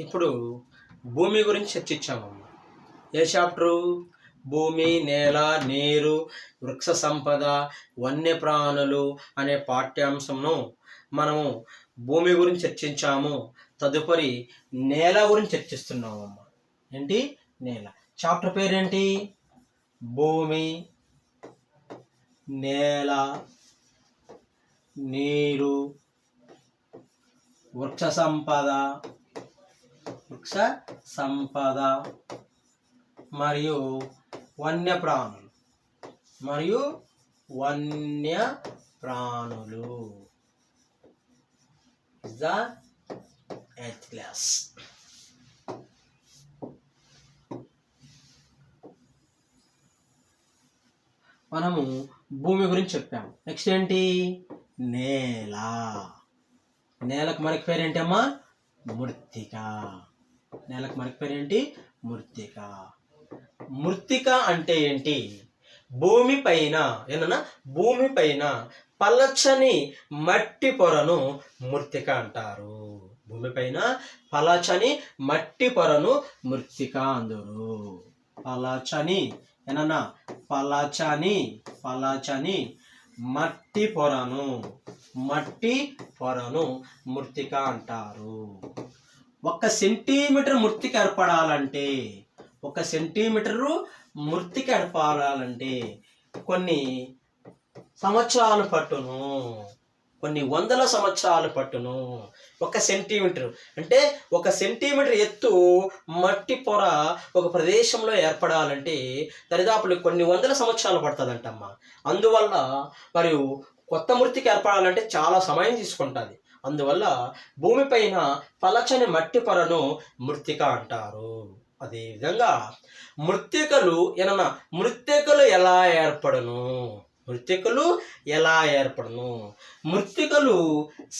ఇప్పుడు భూమి గురించి చర్చించామమ్మా. ఏ చాప్టరు? భూమి, నేల, నీరు, వృక్ష సంపద, వన్యప్రాణులు అనే పాఠ్యాంశంను మనము భూమి గురించి చర్చించాము. తదుపరి నేల గురించి చర్చిస్తున్నామమ్మా. ఏంటి? నేల. చాప్టర్ పేరేంటి? భూమి, నేల, నీరు, వృక్ష సంపద మరియు వన్యప్రాణులు ఇస్ ద 8th క్లాస్. మనము భూమి గురించి చెప్పాము. నెక్స్ట్ ఏంటి? నేల. నేలకు మనకి పేరేంటమ్మా? మృత్తిక. నేలకు మనకి పేరేంటి? మృత్తిక. మృత్తిక అంటే ఏంటి? భూమిపైన పలచని మట్టి పొరను మృత్తిక అంటారు. భూమిపైన పలచని మట్టి పొరను మృత్తిక అందురు. పలచని మట్టి పొరను మృత్తిక అంటారు. 1 సెంటీమీటర్ మృత్తిక ఏర్పడాలంటే కొన్ని సంవత్సరాలు పట్టును, కొన్ని వందల సంవత్సరాలు పట్టును. 1 సెంటీమీటర్ అంటే 1 సెంటీమీటర్ ఎత్తు మట్టి పొర ఒక ప్రదేశంలో ఏర్పడాలంటే దరిదాపులు కొన్ని వందల సంవత్సరాలు పడుతుందంటమ్మా. అందువల్ల మరియు కొత్త మృత్తిక ఏర్పడాలంటే చాలా సమయం తీసుకుంటుంది. అందువల్ల భూమిపైన పలచని మట్టి పొరను మృత్తిక అంటారు. అదేవిధంగా మృత్తికలు ఎలా ఏర్పడును? మృత్తికలు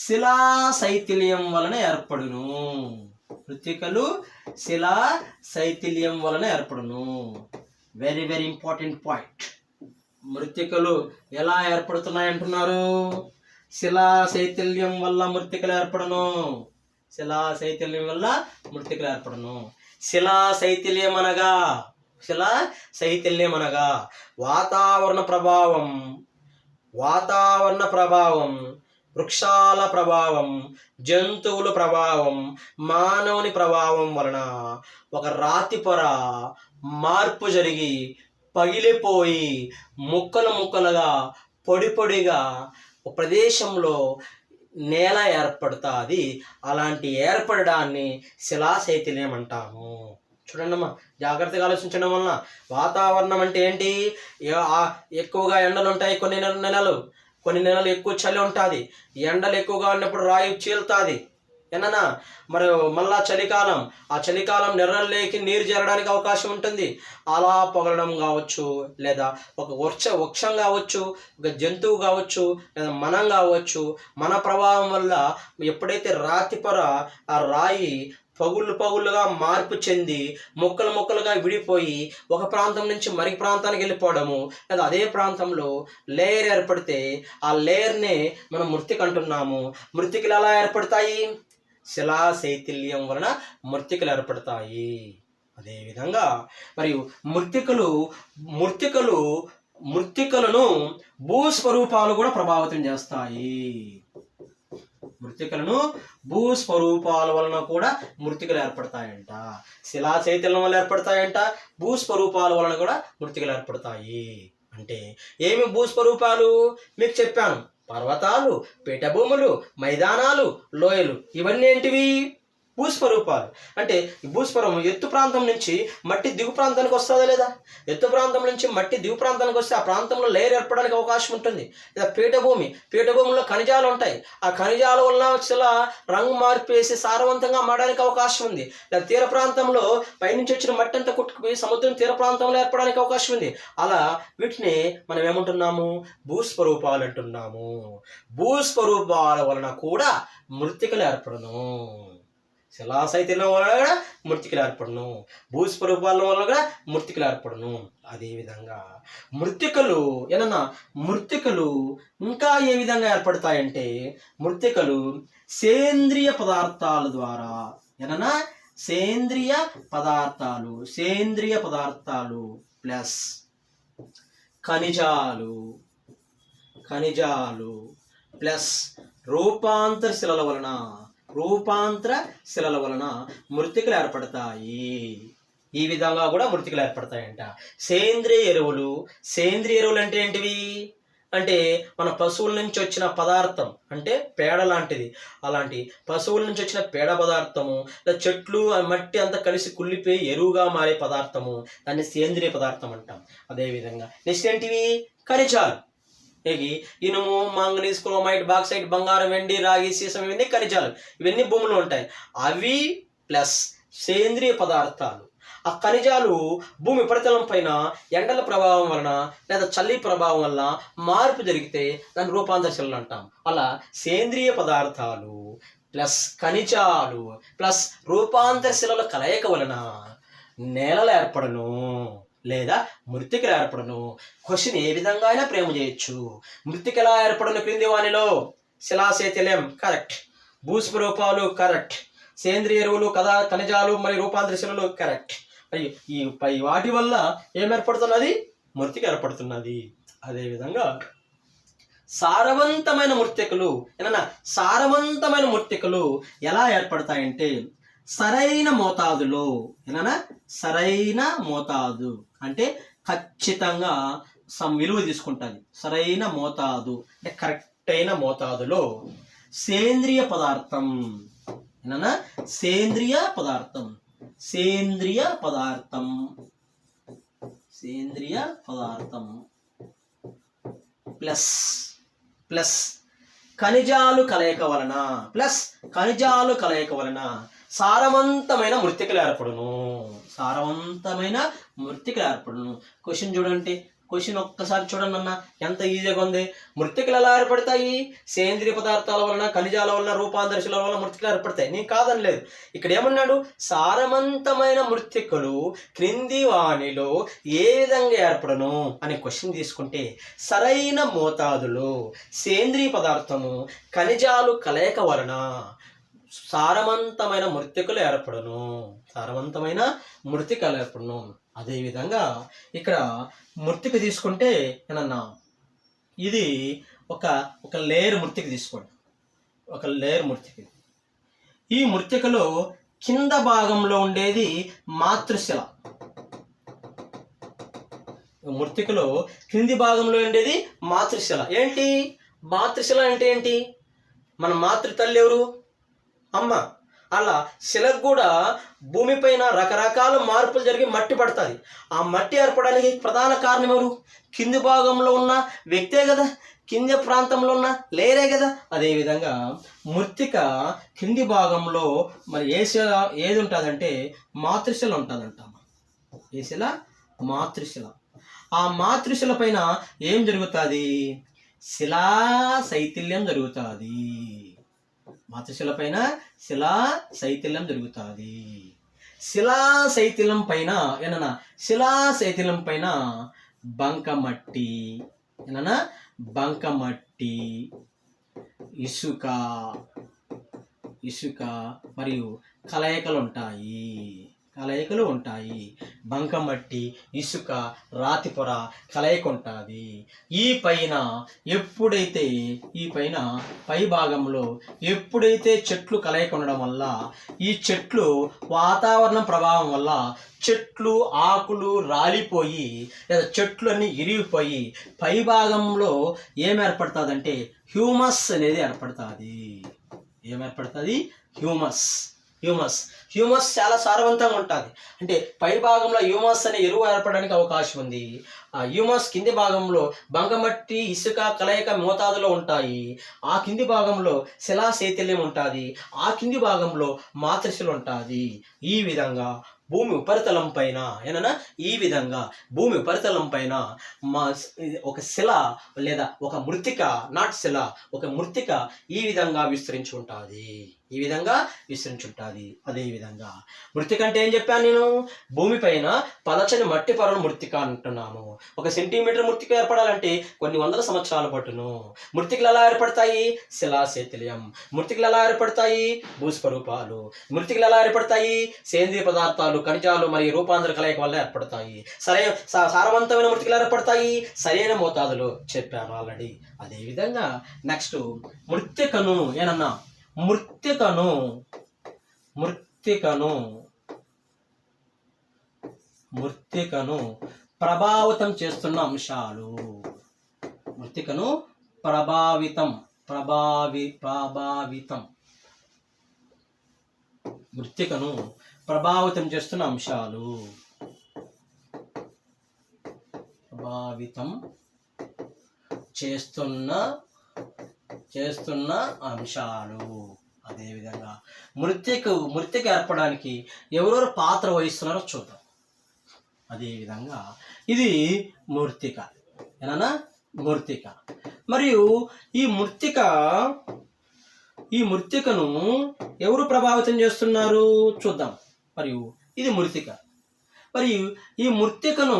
శిలా శైథిల్యం వలన ఏర్పడును. Very very important point. మృత్తికలు ఎలా ఏర్పడుతున్నాయి అంటున్నారు? శిలా శైథిల్యం వల్ల మృత్తికలు ఏర్పడును. శిలా శైథిల్యం అనగా వాతావరణ ప్రభావం, వృక్షాల ప్రభావం, జంతువుల ప్రభావం, మానవుని ప్రభావం వలన ఒక రాతి పొర మార్పు జరిగి పగిలిపోయి ముక్కలుగా పొడిగా ఒక ప్రదేశంలో నేల ఏర్పడుతుంది. అలాంటి ఏర్పడడాన్ని శిలాశైథిల్యం అంటాము. చూడండమ్మా, జాగ్రత్తగా ఆలోచించడం వలన వాతావరణం అంటే ఏంటి? ఎక్కువగా ఎండలు ఉంటాయి. కొన్ని నెలలు ఎక్కువ చలి ఉంటుంది. ఎండలు ఎక్కువగా ఉన్నప్పుడు రాయి చీలుతుంది. మరి మళ్ళా చలికాలం, ఆ చలికాలం నెర్రల్లోకి నీరు చేరడానికి అవకాశం ఉంటుంది. అలా పొగలడం కావచ్చు, లేదా ఒక వృక్షం కావచ్చు, ఒక జంతువు కావచ్చు, లేదా మనం కావచ్చు. మన ప్రభావం వల్ల ఎప్పుడైతే రాతి పొర ఆ రాయి పగుళ్ళుగా మార్పు చెంది ముక్కలుగా విడిపోయి ఒక ప్రాంతం నుంచి మరొక ప్రాంతానికి వెళ్ళిపోవడము, లేదా అదే ప్రాంతంలో లేయర్ ఏర్పడితే ఆ లేయర్నే మనం మృత్తిక అంటున్నాము. మృత్తికలు ఎలా ఏర్పడతాయి? శిలా శైథిల్యం వలన మృత్తికలు ఏర్పడతాయి. అదేవిధంగా మరియు మృత్తికలను భూస్వరూపాలు కూడా ప్రభావితం చేస్తాయి. భూస్వరూపాల వలన కూడా మృత్తికలు ఏర్పడతాయంట. శిలా శైథిల్యం వల్ల ఏర్పడతాయంట. భూస్వరూపాల వలన కూడా మృత్తికలు ఏర్పడతాయి. అంటే ఏమి భూస్వరూపాలు? మీకు చెప్పాను. పర్వతాలు, పీఠభూములు, మైదానాలు, లోయలు, ఇవన్నీ ఏంటివి? భూస్వరూపాలు. అంటే ఈ భూస్వరం ఎత్తు ప్రాంతం నుంచి మట్టి దిగు ప్రాంతానికి వస్తుందా లేదా? ఎత్తు ప్రాంతం నుంచి మట్టి దిగు ప్రాంతానికి వస్తే ఆ ప్రాంతంలో లేయర్ ఏర్పడడానికి అవకాశం ఉంటుంది. లేదా పీఠభూమిలో ఖనిజాలు ఉంటాయి. ఆ ఖనిజాల వల్ల చాలా రంగు మార్పేసి సారవంతంగా మారడానికి అవకాశం ఉంది. లేదా తీర ప్రాంతంలో పైనుంచి వచ్చిన మట్టి అంతా కొట్టుకుపోయి సముద్రం తీర ప్రాంతంలో ఏర్పడడానికి అవకాశం ఉంది. అలా వీటిని మనం ఏమంటున్నాము? భూస్వరూపాలు అంటున్నాము. భూస్వరూపాల వలన కూడా మృత్తికలు ఏర్పడను. శిలాశైథిల్యం వల్ల కూడా మృత్తికలు ఏర్పడను. భూస్వరూపాల వల్ల కూడా మృత్తికలు ఏర్పడను. అదేవిధంగా మృత్తికలు ఇంకా ఏ విధంగా ఏర్పడతాయంటే, మృత్తికలు సేంద్రియ పదార్థాల ద్వారా సేంద్రియ పదార్థాలు ప్లస్ ఖనిజాలు ప్లస్ రూపాంతర శిలల వలన మృత్తికలు ఏర్పడతాయి. ఈ విధంగా కూడా మృత్తికలు ఏర్పడతాయంట. సేంద్రియ ఎరువులు అంటే ఏంటివి అంటే మన పశువుల నుంచి వచ్చిన పదార్థం అంటే పేడ లాంటిది. అలాంటి పశువుల నుంచి వచ్చిన పేడ పదార్థము, చెట్లు మట్టి అంతా కలిసి కుళ్ళిపోయి ఎరువుగా మారే పదార్థము, దాన్ని సేంద్రియ పదార్థం అంటాం. అదేవిధంగా నెక్స్ట్ ఏంటివి ఖనిజాలు. ఇనుము, మాంగనీస్, క్రోమైట్, బాక్సైట్, బంగారం, వెండి, రాగి, సీసం, ఇవన్నీ ఖనిజాలు. ఇవన్నీ భూమిలో ఉంటాయి. అవి ప్లస్ సేంద్రియ పదార్థాలు. ఆ ఖనిజాలు భూమి ఉపరితలం పైన ఎండల ప్రభావం వలన లేదా చలి ప్రభావం వల్ల మార్పు జరిగితే దాన్ని రూపాంతర శిలలు అంటాం. అలా సేంద్రియ పదార్థాలు ప్లస్ ఖనిజాలు ప్లస్ రూపాంతర శిలల కలయిక వలన నేలలు ఏర్పడను లేదా మృత్తికలు ఏర్పడను. క్వశ్చన్ ఏ విధంగా అయినా ప్రేమ చేయొచ్చు. మృత్తిక ఎలా ఏర్పడను క్రింది వానిలో? శిలాశైథిల్యం కరెక్ట్, భూస్వరూపాలు కరెక్ట్, సేంద్రియ ఎరువులు, ఖనిజాలు మరియు రూపాంతర శిలలు కరెక్ట్. ఈ పై వాటి వల్ల ఏం ఏర్పడుతున్నది? మృత్తిక ఏర్పడుతున్నది. అదేవిధంగా సారవంతమైన మృత్తికలు ఎలా ఏర్పడతాయంటే సరైన మోతాదు అంటే ఖచ్చితంగా విలువ తీసుకుంటుంది. సరైన మోతాదు అంటే కరెక్ట్ అయిన మోతాదులో సేంద్రియ పదార్థం ప్లస్ ఖనిజాలు కలయిక వలన సారవంతమైన మృత్తికలు ఏర్పడును. క్వశ్చన్ చూడండి. క్వశ్చన్ ఒక్కసారి చూడండి అన్న, ఎంత ఈజీగా ఉంది. మృత్తికలు ఎలా ఏర్పడతాయి? సేంద్రియ పదార్థాల వలన, ఖనిజాల వలన, రూపాంతర శిలల వలన మృత్తికలు ఏర్పడతాయి. నేను కాదని లేదు. ఇక్కడ ఏమన్నాడు? సారవంతమైన మృత్తికలు క్రింది వానిలో ఏ విధంగా ఏర్పడను అనే క్వశ్చన్ తీసుకుంటే సరైన మోతాదులో సేంద్రియ పదార్థము ఖనిజాలు కలయిక వలన సారవంతమైన మృత్తికలు ఏర్పడను. అదేవిధంగా ఇక్కడ మృత్తిక తీసుకుంటే ఏమన్నా ఇది ఒక లేయర్ మృత్తిక తీసుకోండి. ఈ మృత్తికలో కింద భాగంలో ఉండేది మాతృశిల. మృత్తికలో కింది భాగంలో ఉండేది మాతృశిల. ఏంటి మాతృశిల అంటే ఏంటి? మన మాతృ తల్లి ఎవరు? అమ్మ. అలా శిలకు కూడా భూమిపైన రకరకాల మార్పులు జరిగి మట్టి పడుతుంది. ఆ మట్టి ఏర్పడడానికి ప్రధాన కారణం ఎవరు? కింది భాగంలో ఉన్న వ్యక్తే కదా, కింది ప్రాంతంలో ఉన్న లేరే కదా. అదేవిధంగా మృత్తిక కింది భాగంలో మరి ఏది ఉంటుందంటే మాతృశిల ఉంటుందంట. ఏ శిల? మాతృశిల. ఆ మాతృశిల పైన ఏం జరుగుతుంది? శిలా శైథిల్యం జరుగుతుంది. మాతృశిల పైన శిలా శైథిల్యం జరుగుతుంది. శిలా శైథిల్యం పైన బంకమట్టి, ఇసుక మరియు కలయికలు ఉంటాయి. బంకమట్టి, ఇసుక, రాతిపొర కలయిక ఉంటుంది. ఈ పైన పై భాగంలో ఎప్పుడైతే చెట్లు కలయిక ఉండడం వల్ల ఈ చెట్లు వాతావరణ ప్రభావం వల్ల చెట్లు ఆకులు రాలిపోయి లేదా చెట్లు అన్నీ ఇరిగిపోయి పై భాగంలో ఏం ఏర్పడుతుందంటే హ్యూమస్ అనేది ఏర్పడుతుంది. హ్యూమస్ చాలా సారవంతంగా ఉంటుంది. అంటే పై భాగంలో హ్యూమస్ అనే ఎరువు ఏర్పడడానికి అవకాశం ఉంది. ఆ హ్యూమస్ కింది భాగంలో బంకమట్టి, ఇసుక కలయిక మోతాదులో ఉంటాయి. ఆ కింది భాగంలో శిలా శైథిల్యం ఉంటుంది. ఆ కింది భాగంలో మాతృశిల ఉంటుంది. ఈ విధంగా భూమి ఉపరితలం పైన ఏనన్నా ఈ విధంగా భూమి ఉపరితలం పైన మా ఒక శిల లేదా ఒక మృత్తిక, నాట్ శిల, ఒక మృత్తిక ఈ విధంగా విస్తరించి ఉంటుంది. ఈ విధంగా విస్తరించి ఉంటుంది. అదే విధంగా మృత్తిక అంటే ఏం చెప్పాను నేను? భూమిపైన పలచని మట్టి పొరను మృత్తిక అంటున్నాను. 1 సెంటీమీటర్ మృత్తిక ఏర్పడాలంటే కొన్ని వందల సంవత్సరాలు పట్టును. మృత్తికలు ఎలా ఏర్పడతాయి? శిలాశైథిల్యం. మృత్తికలు ఎలా ఏర్పడతాయి? భూస్వరూపాలు. మృత్తికలు ఎలా ఏర్పడతాయి? సేంద్రియ పదార్థాలు, ఖనిజాలు మరియు రూపాంతర కలయిక వల్ల ఏర్పడతాయి. సారవంతమైన మృత్తికలు ఏర్పడతాయి సరైన మోతాదులో చెప్పాను ఆల్రెడీ. అదేవిధంగా నెక్స్ట్ మృత్తికను ఏనన్నా మృత్తికను ప్రభావితం చేస్తున్న అంశాలు. మృత్తికను ప్రభావితం మృత్తికను ప్రభావితం చేస్తున్న అంశాలు. ప్రభావితం చేస్తున్న అంశాలు. అదేవిధంగా మృత్తిక ఏర్పడడానికి ఎవరెవరు పాత్ర వహిస్తున్నారో చూద్దాం. అదేవిధంగా ఇది మృత్తిక ఏనా మృత్తిక. మరియు ఈ మృత్తికను ఎవరు ప్రభావితం చేస్తున్నారు చూద్దాం. మరియు ఇది మృత్తిక. మరియు ఈ మృత్తికను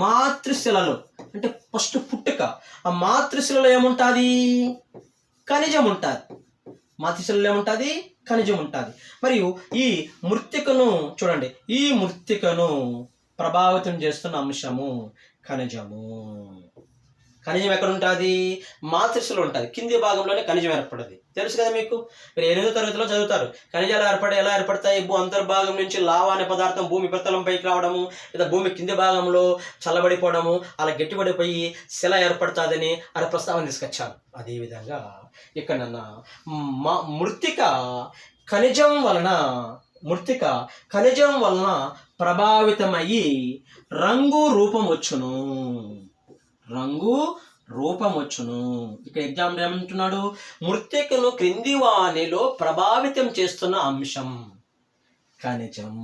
మాతృశిలలో అంటే ఫస్ట్ పుట్టుక, ఆ మాతృశిలలో ఏముంటుంది? ఖనిజం ఉంటుంది. మాతృశిలలో ఏముంటుంది? ఖనిజం ఉంటుంది. మరియు ఈ మృత్తికను చూడండి, ఈ మృత్తికను ప్రభావితం చేస్తున్న అంశము ఖనిజము. ఖనిజం ఎక్కడ ఉంటుంది? మాతృశిలలో ఉంటుంది. కింది భాగంలోనే ఖనిజం ఏర్పడది. తెలుసు కదా మీకు, మీరు 8వ తరగతిలో చదువుతారు. ఖనిజాలు ఎలా ఏర్పడతాయి? అంతర్భాగం నుంచి లావా అనే పదార్థం భూమి ఉపరితలంపైకి రావడము, లేదా భూమి కింది భాగంలో చల్లబడిపోవడము, అలా గట్టిపడిపోయి శిల ఏర్పడుతుందని అలా ప్రస్తావన తీసుకొచ్చాను. అదేవిధంగా ఇక్కడ మృత్తిక ఖనిజం వలన ప్రభావితమయ్యి రంగు రూపం వచ్చును. ఇక్కడ ఎగ్జాంపుల్ ఏమంటున్నాడు? మృత్తికను క్రింది వానిలో ప్రభావితం చేస్తున్న అంశం ఖనిజం.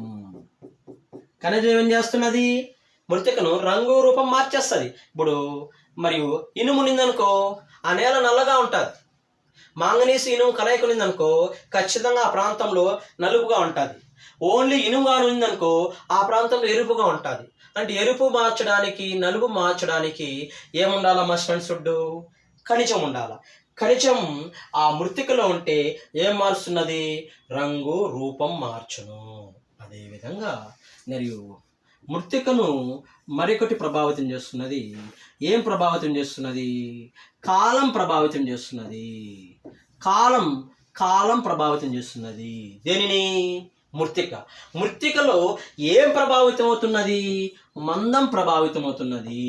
ఖనిజం ఏం చేస్తున్నది? మృత్తికను రంగు రూపం మార్చేస్తుంది. ఇప్పుడు మరియు ఇనుము నిందనుకో ఆ నేల నల్లగా ఉంటుంది. మాంగనీసు ఇనుము కలయిక ఉందనుకో ఖచ్చితంగా ఆ ప్రాంతంలో నలుపుగా ఉంటుంది. ఓన్లీ ఇనుముగా ఉందనుకో ఆ ప్రాంతంలో ఎరుపుగా ఉంటుంది. అంటే ఎరుపు మార్చడానికి, నలుపు మార్చడానికి ఏముండాలా మా స్టూడెంట్స్? ఖనిజం ఉండాలి. ఖనిజం ఆ మృత్తికలో ఉంటే ఏం మారుస్తున్నది? రంగు రూపం మార్చును. అదేవిధంగా మరియు మృత్తికను మరొకటి ప్రభావితం చేస్తున్నది. ఏం ప్రభావితం చేస్తున్నది? కాలం ప్రభావితం చేస్తున్నది. కాలం ప్రభావితం చేస్తున్నది. దేనిని? మృత్తికలో ఏం ప్రభావితం అవుతున్నది? మందం ప్రభావితం అవుతున్నది.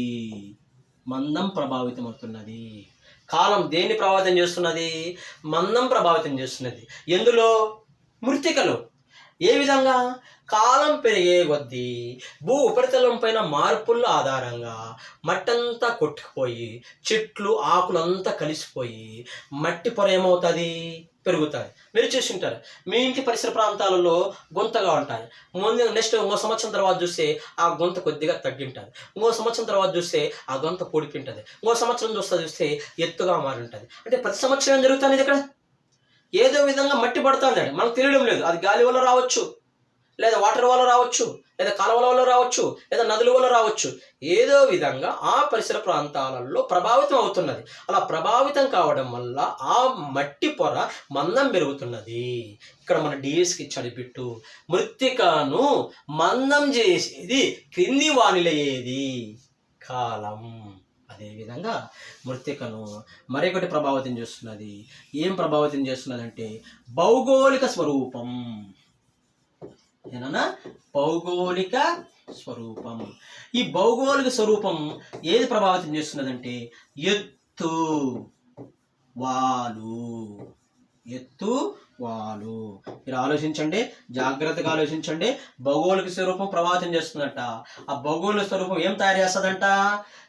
కాలం దేన్ని ప్రభావితం చేస్తున్నది? మందం ప్రభావితం చేస్తున్నది. ఎందులో? మృత్తికలో. ఏ విధంగా? కాలం పెరిగే కొద్దీ భూ ఉపరితలం పైన మార్పుల ఆధారంగా మట్టంతా కొట్టుకుపోయి చెట్లు ఆకులంతా కలిసిపోయి మట్టి పొర ఏమవుతుంది? పెరుగుతుంది. మీరు చూసింటారు, మీ ఇంటి పరిసర ప్రాంతాలలో గుంతగా ఉంటాయి. నెక్స్ట్ 1 సంవత్సరం తర్వాత చూస్తే ఆ గుంత కొద్దిగా తగ్గింటుంది. 1 సంవత్సరం తర్వాత చూస్తే ఆ గుంత పొడిపింటుంది. 1 సంవత్సరం చూస్తే ఎత్తుగా మారి ఉంటుంది. అంటే ప్రతి సంవత్సరం ఏం జరుగుతుంది? ఇక్కడ ఏదో విధంగా మట్టి పడుతుంది. మనకు తెలియడం లేదు. అది గాలి వల్ల రావచ్చు, లేదా వాటర్ వల్ల రావచ్చు, లేదా కాలువల వల్ల రావచ్చు, లేదా నదుల వల్ల రావచ్చు. ఏదో విధంగా ఆ పరిసర ప్రాంతాలలో ప్రభావితం అవుతున్నది. అలా ప్రభావితం కావడం వల్ల ఆ మట్టి పొర మందం పెరుగుతున్నది. ఇక్కడ మన డిఎస్కి ఇచ్చాడు బిట్టు. మృత్తికను మందం చేసేది క్రింది వానిలో ఏది? కాలం. అదేవిధంగా మృత్తికను మరొకటి ప్రభావితం చేస్తున్నది. ఏం ప్రభావితం చేస్తున్నది అంటే భౌగోళిక స్వరూపం. ఏనన్నా భౌగోళిక స్వరూపం. ఈ భౌగోళిక స్వరూపం ఏది ప్రభావితం చేస్తున్నదంటే ఎత్తు, వాలు. మీరు ఆలోచించండి, జాగ్రత్తగా ఆలోచించండి. భౌగోళిక స్వరూపం ప్రభావితం చేస్తుందట. ఆ భౌగోళిక స్వరూపం ఏం తయారు చేస్తుందంట?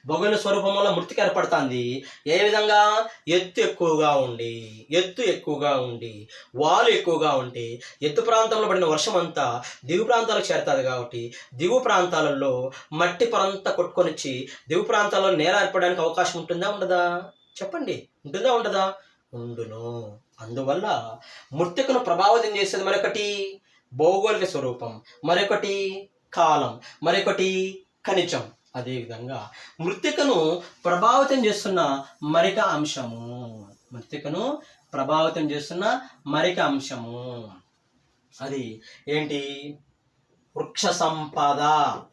భౌగోళిక స్వరూపం వల్ల మృతిక ఏర్పడుతుంది. ఏ విధంగా? ఎత్తు ఎక్కువగా ఉండి వాలు ఎక్కువగా ఉండి ఎత్తు ప్రాంతంలో పడిన వర్షం అంతా దిగు ప్రాంతాలకు చేరుతుంది. కాబట్టి దిగు ప్రాంతాలలో మట్టి పొరంతా కొట్టుకొనిచ్చి దిగు ప్రాంతాల్లో నేల ఏర్పడడానికి అవకాశం ఉంటుందా ఉండదా? చెప్పండి, ఉంటుందా ఉండదా? ఉండును. అందువల్ల మృతికను ప్రభావితం చేసేది మరొకటి భౌగోళిక స్వరూపం, మరొకటి కాలం, మరొకటి ఖనిజం. అదేవిధంగా మృతికను ప్రభావితం చేస్తున్న మరిక అంశము, మృతికను ప్రభావితం చేస్తున్న మరిక అంశము అది ఏంటి? వృక్ష సంపద.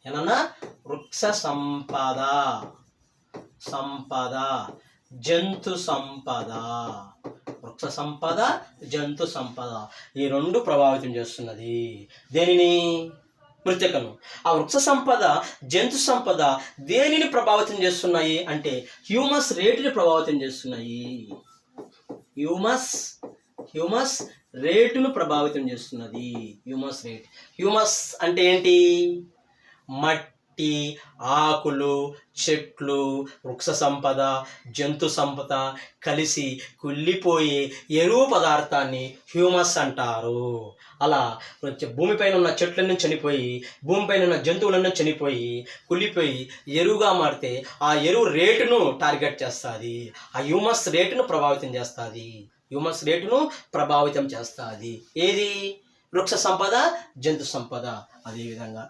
ఏమన్నా? వృక్ష సంపద, జంతు సంపద. వృక్ష సంపద, జంతు సంపద, ఈ రెండు ప్రభావితం చేస్తున్నది దేనిని? మృతికను. ఆ వృక్ష సంపద, జంతు సంపద దేనిని ప్రభావితం చేస్తున్నాయి అంటే హ్యూమస్ రేటుని ప్రభావితం చేస్తున్నాయి. హ్యూమస్ రేటును ప్రభావితం చేస్తున్నది. హ్యూమస్ అంటే ఏంటి? మట్టి, ఆకులు, చెట్లు, వృక్ష సంపద, జంతు సంపద కలిసి కుళ్ళిపోయే ఎరువు పదార్థాన్ని హ్యూమస్ అంటారు. అలా భూమిపైన ఉన్న చెట్లన్నీ చనిపోయి, భూమిపైన ఉన్న జంతువులన్నీ చనిపోయి కుళ్ళిపోయి ఎరువుగా మారితే ఆ ఎరువు రేటును టార్గెట్ చేస్తుంది. ఆ హ్యూమస్ రేటును ప్రభావితం చేస్తుంది. ఏది? వృక్ష సంపద, జంతు సంపద. అదేవిధంగా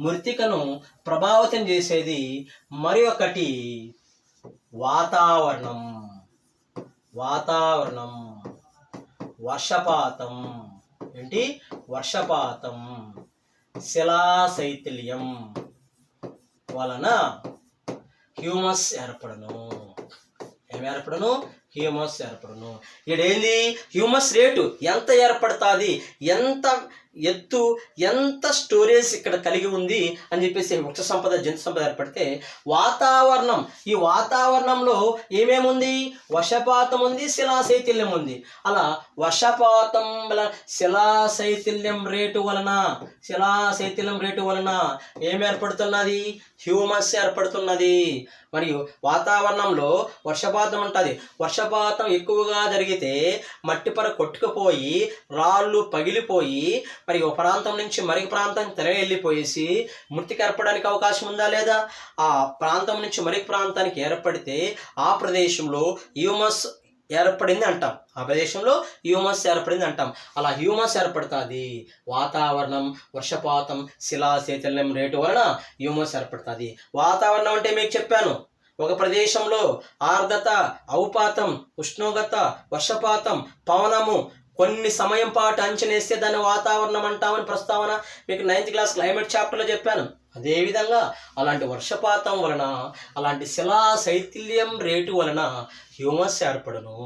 మృతికను ప్రభావితం చేసేది మరి ఒకటి వాతావరణం. వర్షపాతం. ఏంటి? వర్షపాతం, శిలాశైథిల్యం వలన హ్యూమస్ ఏర్పడను. హ్యూమస్ ఏర్పడను. ఇదేంది? హ్యూమస్ రేటు ఎంత ఏర్పడుతుంది, ఎంత ఎత్తు, ఎంత స్టోరేజ్ ఇక్కడ కలిగి ఉంది అని చెప్పేసి వృక్ష సంపద, జంతు సంపద ఏర్పడితే వాతావరణం, ఈ వాతావరణంలో ఏమేముంది? వర్షపాతం ఉంది, శిలాశైథిల్యం ఉంది. అలా వర్షపాతం శిలాశైథిల్యం రేటు వలన ఏమి ఏర్పడుతున్నది? హ్యూమస్ ఏర్పడుతున్నది. మరియు వాతావరణంలో వర్షపాతం ఉంటుంది. వర్షపాతం ఎక్కువగా జరిగితే మట్టి పొర కొట్టుకుపోయి రాళ్ళు పగిలిపోయి మరి ఒక ప్రాంతం నుంచి మరొక ప్రాంతం వెళ్ళిపోయేసి మృతిక ఏర్పడడానికి అవకాశం ఉందా లేదా? ఆ ప్రాంతం నుంచి మరొక ప్రాంతానికి ఏర్పడితే ఆ ప్రదేశంలో హ్యూమస్ ఏర్పడింది అంటాం. అలా హ్యూమస్ ఏర్పడుతుంది. వాతావరణం, వర్షపాతం, శిలాశైథిల్యం రేటు వలన హ్యూమస్ ఏర్పడుతుంది. వాతావరణం అంటే మీకు చెప్పాను, ఒక ప్రదేశంలో ఆర్ద్రత, ఔపాతం, ఉష్ణోగ్రత, వర్షపాతం, పవనము కొన్ని సమయం పాటు అంచనేస్తే దాన్ని వాతావరణం అంటామని ప్రస్తావన మీకు 9th క్లాస్ క్లైమేట్ చాప్టర్లో చెప్పాను. అదేవిధంగా అలాంటి వర్షపాతం వలన, అలాంటి శిలాశైథిల్యం రేటు వలన హ్యూమస్ ఏర్పడను.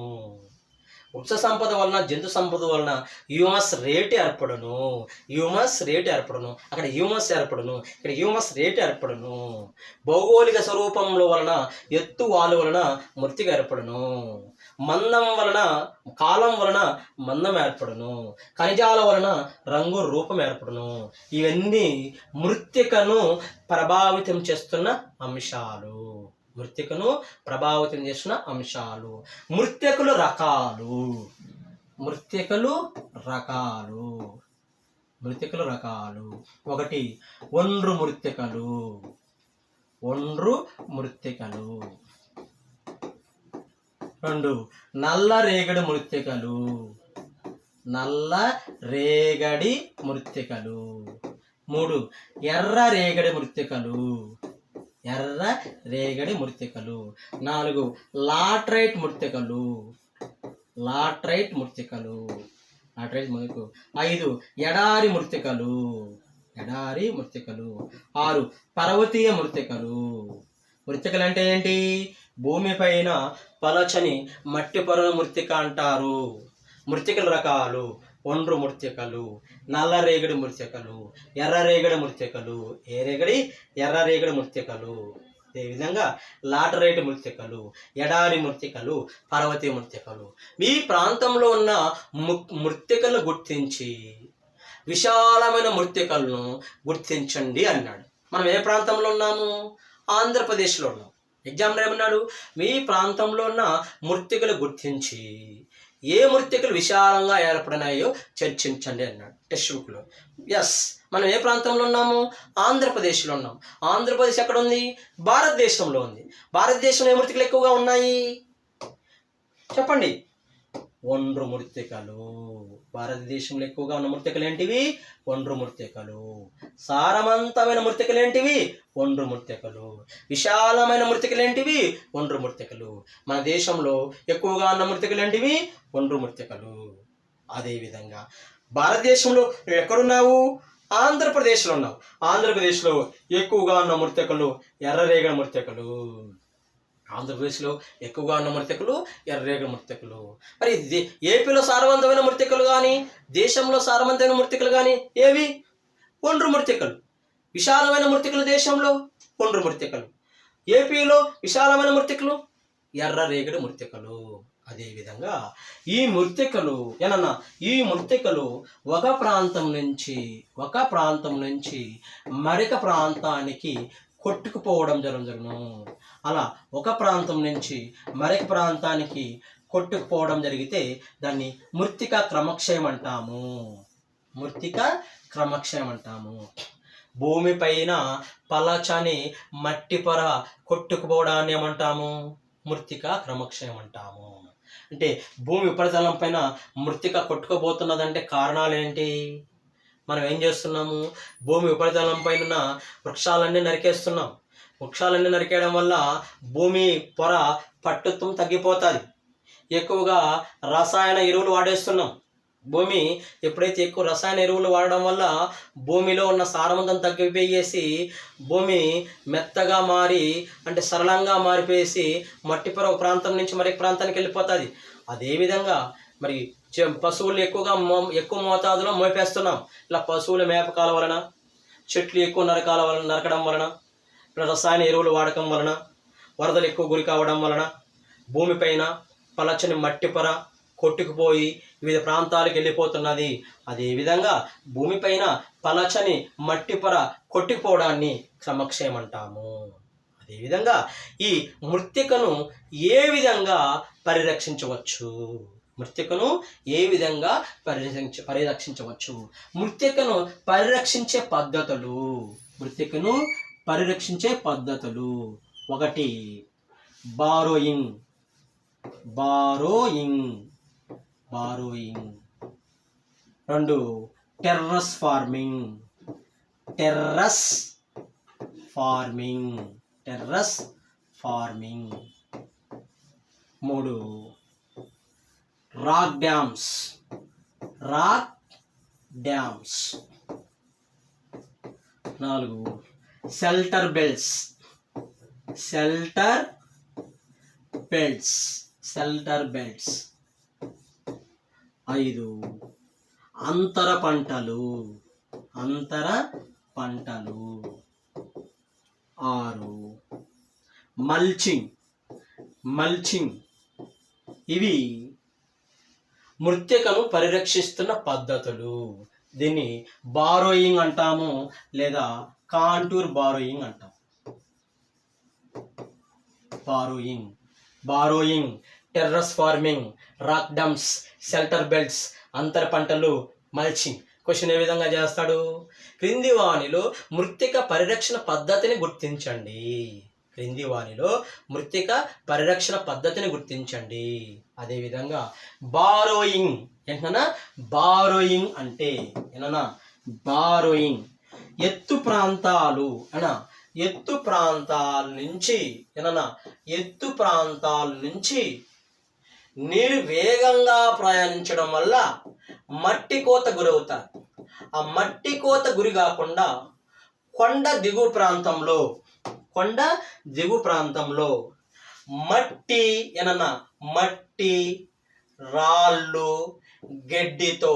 వృక్ష సంపద వలన, జంతు సంపద వలన హ్యూమస్ రేటు ఏర్పడను. అక్కడ హ్యూమస్ ఏర్పడను, ఇక్కడ హ్యూమస్ రేటు ఏర్పడను. భౌగోళిక స్వరూపంలో వలన, ఎత్తు వాలు వలన మృతిక ఏర్పడను. మందం వలన, కాలం వలన మందం ఏర్పడను. ఖనిజాల వలన రంగు, రూపం ఏర్పడను. ఇవన్నీ మృతికను ప్రభావితం చేస్తున్న అంశాలు. మృతికలు రకాలు. ఒకటి ఒండ్రు మృతికలు. రెండు నల్ల రేగడి మృతికలు. మూడు ఎర్ర రేగడి మృతికలు. నాలుగు లాట్రైట్ మృతికలు. ఐదు ఎడారి మృతికలు. ఆరు పర్వతీయ మృతికలు. మృతికలు అంటే ఏంటి? భూమిపైన పలచని మట్టి పొరల మృతిక అంటారు. మృతికల రకాలు ఒండ్రు మృతికలు, నల్లరేగడి మృతికలు, ఎర్రరేగడి మృతికలు. ఎర్రరేగడి మృతికలు. అదేవిధంగా లాటరైట్ మృత్తికలు, ఎడారి మృత్తికలు, పర్వతీయ మృత్తికలు. మీ ప్రాంతంలో ఉన్న మృత్తికలను గుర్తించి విశాలమైన మృత్తికలను గుర్తించండి అన్నాడు. మనం ఏ ప్రాంతంలో ఉన్నాము? ఆంధ్రప్రదేశ్లో ఉన్నాం. ఎగ్జామ్లో ఏమన్నాడు? మీ ప్రాంతంలో ఉన్న మృత్తికలు గుర్తించి ఏ మృత్తికలు విశాలంగా ఏర్పడినాయో చర్చించండి అన్నాడు టెక్స్ట్ బుక్లో. ఎస్, మనం ఏ ప్రాంతంలో ఉన్నాము? ఆంధ్రప్రదేశ్లో ఉన్నాం. ఆంధ్రప్రదేశ్ ఎక్కడ ఉంది? భారతదేశంలో ఉంది. భారతదేశంలో ఏ మృత్తికలు ఎక్కువగా ఉన్నాయి చెప్పండి? ఒండ్రు మృత్తికలు. భారతదేశంలో ఎక్కువగా ఉన్న మృత్తికలు ఏంటివి? ఒండ్రు మృత్తికలు. సారవంతమైన మృత్తికలు ఏంటివి? ఒండ్రు మృత్తికలు. విశాలమైన మృత్తికలు ఏంటివి? ఒండ్రు మృత్తికలు. మన దేశంలో ఎక్కువగా ఉన్న మృత్తికలు ఏంటివి? ఒండ్రు మృత్తికలు. అదేవిధంగా భారతదేశంలో నువ్వు ఎక్కడున్నావు? ఆంధ్రప్రదేశ్లో ఉన్నావు. ఆంధ్రప్రదేశ్లో ఎక్కువగా ఉన్న మృత్తికలు ఎర్రరేగడి మృత్తికలు. ఆంధ్రప్రదేశ్లో ఎక్కువగా ఉన్న మృత్తికలు ఎర్రరేగడి మృత్తికలు. మరి ఏపీలో సారవంతమైన మృత్తికలు కానీ, దేశంలో సారవంతమైన మృత్తికలు కానీ ఏవి? ఒండ్రు మృత్తికలు. విశాలమైన మృత్తికలు దేశంలో ఒండ్రు మృత్తికలు. ఏపీలో విశాలమైన మృత్తికలు ఎర్రరేగడి మృత్తికలు. అదేవిధంగా ఈ మృత్తికలు ఈ మృత్తికలు ఒక ప్రాంతం నుంచి మరొక ప్రాంతానికి కొట్టుకుపోవడం జరుగును. అలా ఒక ప్రాంతం నుంచి మరొక ప్రాంతానికి కొట్టుకుపోవడం జరిగితే దాన్ని మృత్తికా క్రమక్షయం అంటాము. మృత్తికా క్రమక్షయం అంటాము. భూమిపైన పలచని మట్టి పొర కొట్టుకుపోవడాన్ని ఏమంటాము? మృత్తికా క్రమక్షయం అంటాము. అంటే భూమి ఉపరితలం పైన మృత్తిక కొట్టుకుపోతున్నదంటే కారణాలు ఏంటి? మనం ఏం చేస్తున్నాము? భూమి ఉపరితలం పైన వృక్షాలన్నీ నరికేస్తున్నాం. వృక్షాలన్నీ నరికేయడం వల్ల భూమి పొర పట్టుత్వం తగ్గిపోతుంది. ఎక్కువగా రసాయన ఎరువులు వాడేస్తున్నాం. భూమి ఎప్పుడైతే ఎక్కువ రసాయన ఎరువులు వాడడం వల్ల భూమిలో ఉన్న సారవంతం తగ్గిపోయేసి భూమి మెత్తగా మారి అంటే సరళంగా మారిపోయేసి మట్టి పొర ఒక ప్రాంతం నుంచి మరొక ప్రాంతానికి వెళ్ళిపోతుంది. అదేవిధంగా మరి పశువులు ఎక్కువ మోతాదులో మోపేస్తున్నాం. ఇలా పశువుల మేపకాల వలన, చెట్లు ఎక్కువ నరకడం వలన, రసాయన ఎరువులు వాడకం వలన, వరదలు ఎక్కువ గురి కావడం వలన భూమిపైన పలచని మట్టి పొర కొట్టుకుపోయి వివిధ ప్రాంతాలకు వెళ్ళిపోతున్నది. అదేవిధంగా భూమిపైన పలచని మట్టి పొర కొట్టుకుపోవడాన్ని క్రమక్షయం అంటాము. అదేవిధంగా ఈ మృత్తికను ఏ విధంగా పరిరక్షించవచ్చు? మృత్తికను ఏ విధంగా పరిరక్షించవచ్చు? మృత్తికను పరిరక్షించే పద్ధతులు. మృత్తికను పరిరక్షించే పద్ధతులు: 1 borrowing. 2 terrace farming. 3 rock dams. 4 shelter belts. 5 అంతర పంటలు. 6 మల్చింగ్. ఇవి మృత్తికను పరిరక్షిస్తున్న పద్ధతులు. దీన్ని బారోయింగ్ అంటాము లేదా కాంటూర్ బారోయింగ్ అంటాం. Borrowing, terrace farming, rock dams, shelter belts, అంతర పంటలు, మల్చింగ్. క్వశ్చన్ ఏ విధంగా చేస్తాడు? క్రింది వానిలో మృత్తిక పరిరక్షణ పద్ధతిని గుర్తించండి. అదేవిధంగా బారోయింగ్ ఏంటన్నా? బారోయింగ్ అంటే ఎత్తు ప్రాంతాలు ఎత్తు ప్రాంతాల నుంచి నీరు వేగంగా ప్రయాణించడం వల్ల మట్టి కోత గురవుతారు. ఆ మట్టి కోత గురి కాకుండా కొండ దిగువ ప్రాంతంలో మట్టి రాళ్ళు గడ్డితో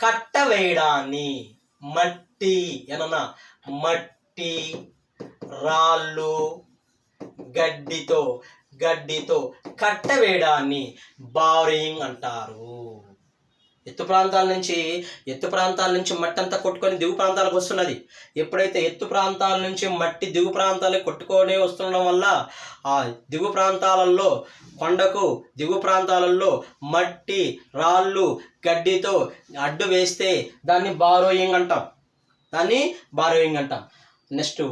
కట్ట వేయడాన్ని మట్టి రాళ్ళు గడ్డితో గడ్డితో కట్టవేయడాన్ని బారోయింగ్ అంటారు. ఎత్తు ప్రాంతాల నుంచి మట్టి అంతా కొట్టుకొని దిగు ప్రాంతాలకు వస్తున్నది. ఎప్పుడైతే ఎత్తు ప్రాంతాల నుంచి మట్టి దిగు ప్రాంతాలకు కొట్టుకొని వస్తుండడం వల్ల ఆ దిగు ప్రాంతాలలో కొండకు దిగు ప్రాంతాలలో మట్టి రాళ్ళు గడ్డితో అడ్డు వేస్తే దాన్ని బారోయింగ్ అంటాం. Next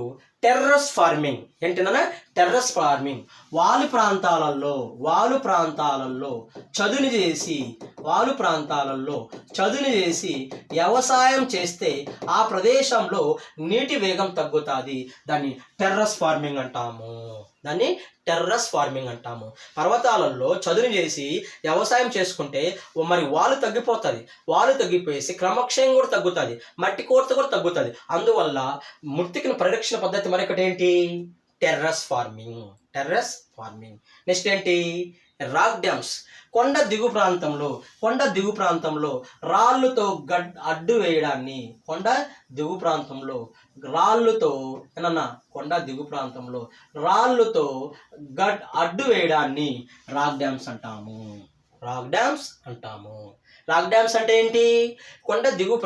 terrace farming. ఏంటన్నా టెర్రస్ ఫార్మింగ్. వాలు ప్రాంతాలలో చదును చేసి వ్యవసాయం చేస్తే ఆ ప్రదేశంలో నీటి వేగం తగ్గుతుంది. దాన్ని టెర్రస్ ఫార్మింగ్ అంటాము. పర్వతాలలో చదును చేసి వ్యవసాయం చేసుకుంటే మరి వాలు తగ్గిపోయేసి క్రమక్షయం కూడా తగ్గుతుంది, మట్టి కొరత కూడా తగ్గుతుంది. అందువల్ల మృత్తికను పరిరక్షణ పద్ధతి మరొకటి ఏంటి? Terrace farming. నెక్స్ట్ ఏంటి? Rock dams. కొండ దిగు ప్రాంతంలో రాళ్ళతో అడ్డు వేయడాన్ని అడ్డు వేయడాన్ని రాక్ డ్యామ్స్ అంటాము. రాక్ డ్యామ్స్ అంటే ఏంటి? కొండ దిగు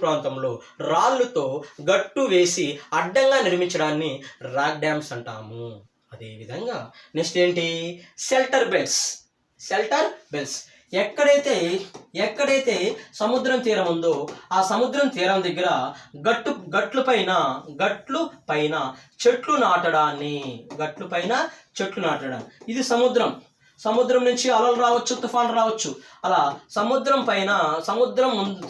ప్రాంతంలో రాళ్ళతో గట్టు వేసి అడ్డంగా నిర్మించడాన్ని రాక్ డ్యామ్స్ అంటాము. అదేవిధంగా నెక్స్ట్ ఏంటి? Shelter belts. ఎక్కడైతే సముద్రం తీరం ఉందో ఆ సముద్రం తీరం దగ్గర గట్లు పైన చెట్లు నాటడాన్ని ఇది సముద్రం నుంచి అలలు రావచ్చు, తుఫాను రావచ్చు. అలా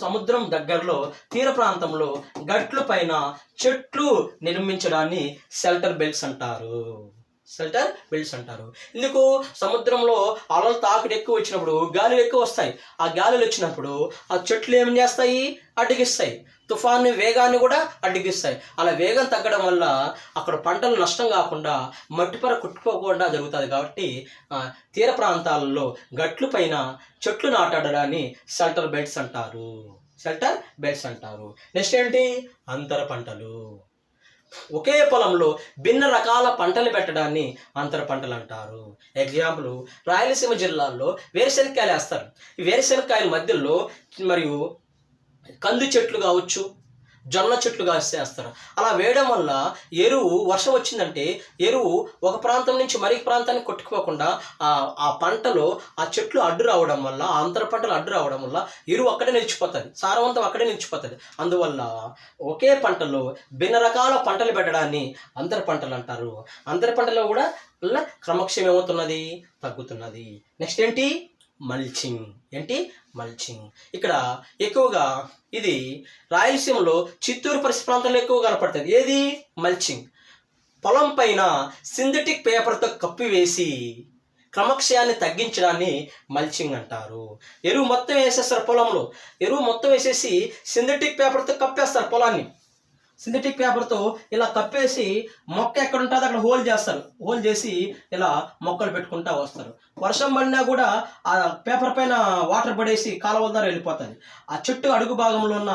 సముద్రం దగ్గరలో తీర ప్రాంతంలో గట్లు పైన చెట్లు నిర్మించడాన్ని షెల్టర్ బెల్ట్స్ అంటారు. ఇందుకు సముద్రంలో అలలు తాకిడి ఎక్కువ వచ్చినప్పుడు గాలులు ఎక్కువ వస్తాయి. ఆ గాలులు వచ్చినప్పుడు ఆ చెట్లు ఏం చేస్తాయి? అడ్డగిస్తాయి. తుఫాను వేగాన్ని కూడా అడ్డగిస్తాయి. అలా వేగం తగ్గడం వల్ల అక్కడ పంటలు నష్టం కాకుండా మట్టిపర కుట్టుకోకుండా జరుగుతుంది. కాబట్టి తీర ప్రాంతాలలో గట్లు పైన చెట్లు నాటడాన్ని షెల్టర్ బెల్ట్స్ అంటారు. నెక్స్ట్ ఏంటి? అంతర పంటలు. ఒకే పొలంలో భిన్న రకాల పంటలు పెట్టడాన్ని అంతర పంటలు అంటారు. ఎగ్జాంపుల్, రాయలసీమ జిల్లాల్లో వేరుశనక్కాయలు వేస్తారు. ఈ వేరుశనక్కాయల మధ్యలో మరియు కంది చెట్లు కావచ్చు, జొన్న చెట్లు వేస్తారు. అలా వేయడం వల్ల వర్షం వచ్చిందంటే ఎరువు ఒక ప్రాంతం నుంచి మరొక ప్రాంతానికి కొట్టుకుపోకుండా ఆ పంటలో ఆ చెట్లు అడ్డు రావడం వల్ల, ఆ అంతర పంటలు అడ్డు రావడం వల్ల ఎరువు అక్కడే నిలిచిపోతుంది, సారవంతం అక్కడే నిలిచిపోతుంది. అందువల్ల ఒకే పంటలో భిన్న రకాల పంటలు పెట్టడాన్ని అంతర పంటలు అంటారు. అంతర పంటలో కూడా క్రమక్షయం ఏమవుతున్నది? తగ్గుతున్నది. నెక్స్ట్ ఏంటి? మల్చింగ్. ఇక్కడ ఎక్కువగా ఇది రాయలసీమలో చిత్తూరు పరిసర ప్రాంతంలో ఎక్కువ కనపడుతుంది. ఏది? మల్చింగ్. పొలం పైన సింథటిక్ పేపర్తో కప్పివేసి క్రమక్షయాన్ని తగ్గించడాన్ని మల్చింగ్ అంటారు. ఎరువు మొత్తం వేసేస్తారు పొలంలో. ఎరువు మొత్తం వేసేసి సింథటిక్ పేపర్తో కప్పేస్తారు పొలాన్ని. సింథటిక్ పేపర్తో ఇలా కప్పేసి మొక్క ఎక్కడ ఉంటుందో అక్కడ హోల్ చేసి ఇలా మొక్కలు పెట్టుకుంటూ వస్తారు. వర్షం పడినా కూడా ఆ పేపర్ పైన వాటర్ పడేసి కాలువల ద్వారా వెళ్ళిపోతుంది. ఆ చెట్టు అడుగు భాగంలో ఉన్న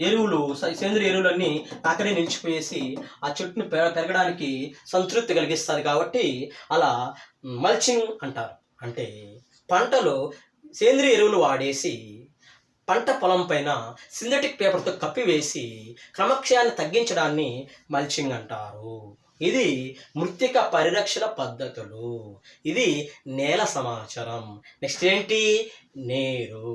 ఎరువులు, సేంద్రియ ఎరువులన్నీ అక్కడే నిలిచిపోయేసి ఆ చెట్టును పెరగడానికి సంతృప్తి కలిగిస్తుంది. కాబట్టి అలా మల్చింగ్ అంటారు. అంటే పంటలో సేంద్రియ ఎరువులు వాడేసి పంట పొలం పైన సింథటిక్ పేపర్తో కప్పివేసి క్రమక్షయాన్ని తగ్గించడాన్ని మల్చింగ్ అంటారు. ఇది మృత్తిక పరిరక్షణ పద్ధతులు. ఇది నేల సమాచారం. నెక్స్ట్ ఏంటి? నీరు.